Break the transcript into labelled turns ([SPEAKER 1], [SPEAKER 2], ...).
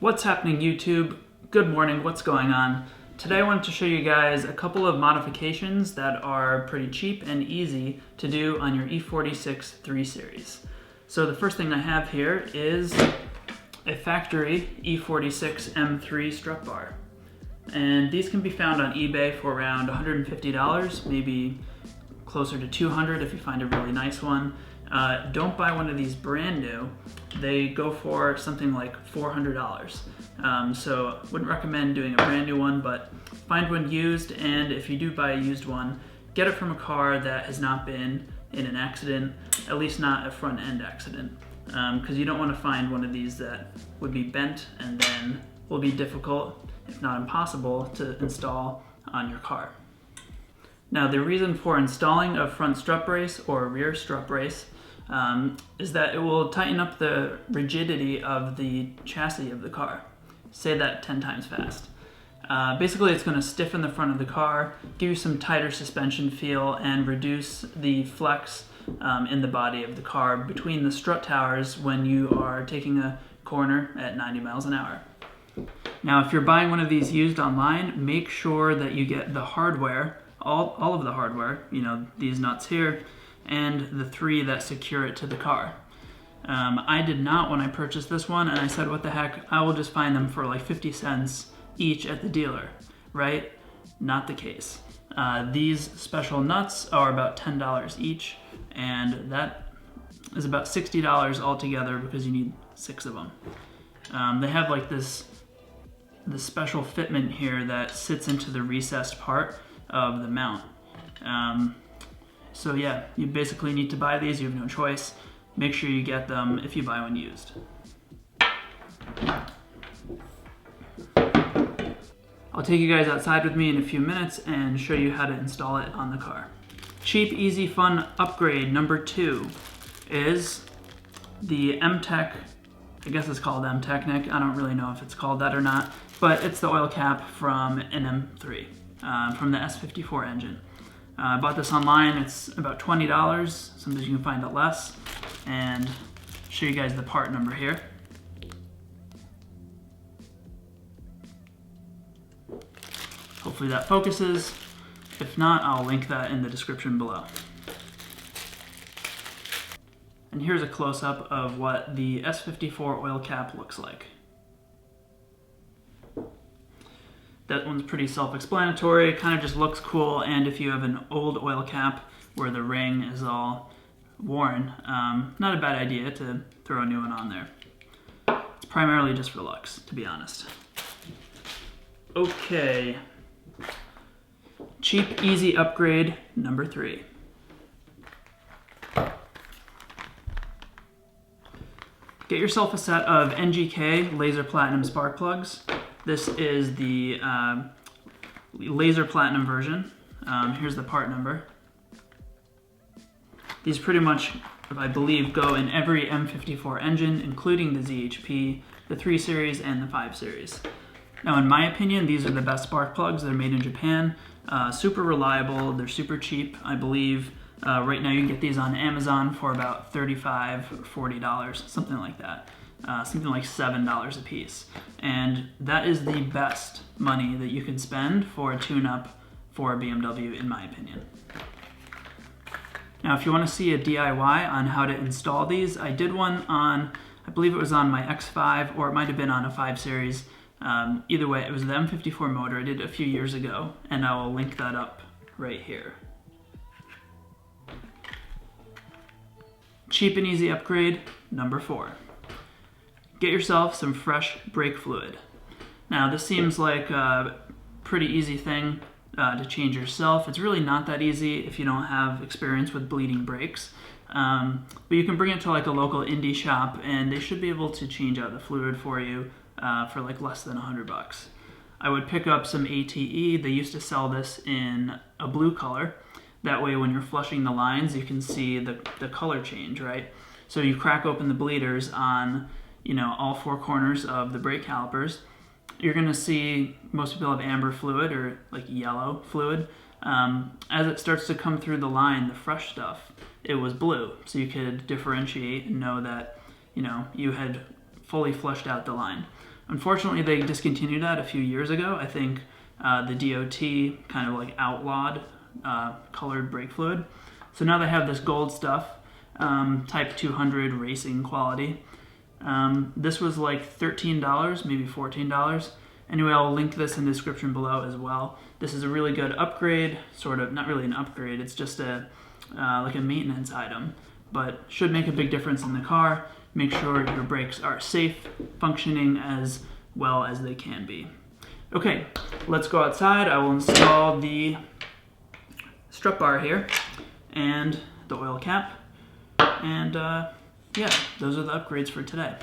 [SPEAKER 1] What's happening, YouTube? Good morning, what's going on? Today I wanted to show you guys a couple of modifications that are pretty cheap and easy to do on your E46 3 Series. So the first thing I have here is a factory E46 M3 Strut Bar. And these can be found on eBay for around $150, maybe closer to $200 if you find a really nice one. Don't buy one of these brand new. They go for something like $400. So wouldn't recommend doing a brand new one, but find one used, and if you do buy a used one, get it from a car that has not been in an accident, at least not a front end accident. Because you don't want to find one of these that would be bent and then will be difficult, if not impossible, to install on your car. Now, the reason for installing a front strut brace or a rear strut brace is that it will tighten up the rigidity of the chassis of the car. Say that 10 times fast. Basically, it's going to stiffen the front of the car, give you some tighter suspension feel, and reduce the flex in the body of the car between the strut towers when you are taking a corner at 90 miles an hour. Now, if you're buying one of these used online, make sure that you get the hardware, all of the hardware, you know, these nuts here, and the 3 that secure it to the car. I did not when I purchased this one, and I said, what the heck, I will just find them for like 50 cents each at the dealer, right? Not the case. These special nuts are about $10 each, and that is about $60 altogether because you need 6 of them. They have like this special fitment here that sits into the recessed part of the mount. So yeah, you basically need to buy these, you have no choice. Make sure you get them if you buy one used. I'll take you guys outside with me in a few minutes and show you how to install it on the car. Cheap, easy, fun upgrade number 2 is the M-Tech, I guess it's called M-Technic, I don't really know if it's called that or not, but it's the oil cap from an M3, from the S54 engine. I bought this online, it's about $20, sometimes you can find it less, and show you guys the part number here. Hopefully that focuses. If not, I'll link that in the description below. And here's a close-up of what the S54 oil cap looks like. That one's pretty self-explanatory, it kind of just looks cool, and if you have an old oil cap where the ring is all worn, not a bad idea to throw a new one on there. It's primarily just for looks, to be honest. Okay. Cheap, easy upgrade number 3. Get yourself a set of NGK Laser Platinum spark plugs. This is the Laser Platinum version. Here's the part number. These pretty much, I believe, go in every M54 engine, including the ZHP, the 3 Series, and the 5 Series. Now, in my opinion, these are the best spark plugs. They're made in Japan. Super reliable. They're super cheap, I believe. Right now, you can get these on Amazon for about $35 or $40, something like that. Something like $7 a piece. And that is the best money that you can spend for a tune-up for a BMW, in my opinion. Now, if you want to see a DIY on how to install these, I did one on, I believe it was on my X5, or it might have been on a 5 Series. Either way, it was the M54 motor. I did it a few years ago, and I will link that up right here. Cheap and easy upgrade number 4. Get yourself some fresh brake fluid. Now, this seems like a pretty easy thing to change yourself. It's really not that easy if you don't have experience with bleeding brakes. But you can bring it to like a local indie shop, and they should be able to change out the fluid for you for like less than $100. I would pick up some ATE. They used to sell this in a blue color. That way, when you're flushing the lines, you can see the color change, right? So you crack open the bleeders on, you know, all 4 corners of the brake calipers. You're gonna see most people have amber fluid or like yellow fluid. As it starts to come through the line, the fresh stuff, it was blue. So you could differentiate and know that, you know, you had fully flushed out the line. Unfortunately, they discontinued that a few years ago. I think the DOT kind of like outlawed colored brake fluid. So now they have this gold stuff, Type 200 racing quality. This was like $13, maybe $14. Anyway, I'll link this in the description below as well. This is a really good upgrade, sort of, not really an upgrade, it's just a like a maintenance item, but should make a big difference in the car. Make sure your brakes are safe, functioning as well as they can be. Okay, let's go outside. I will install the strut bar here and the oil cap, and yeah, those are the upgrades for today.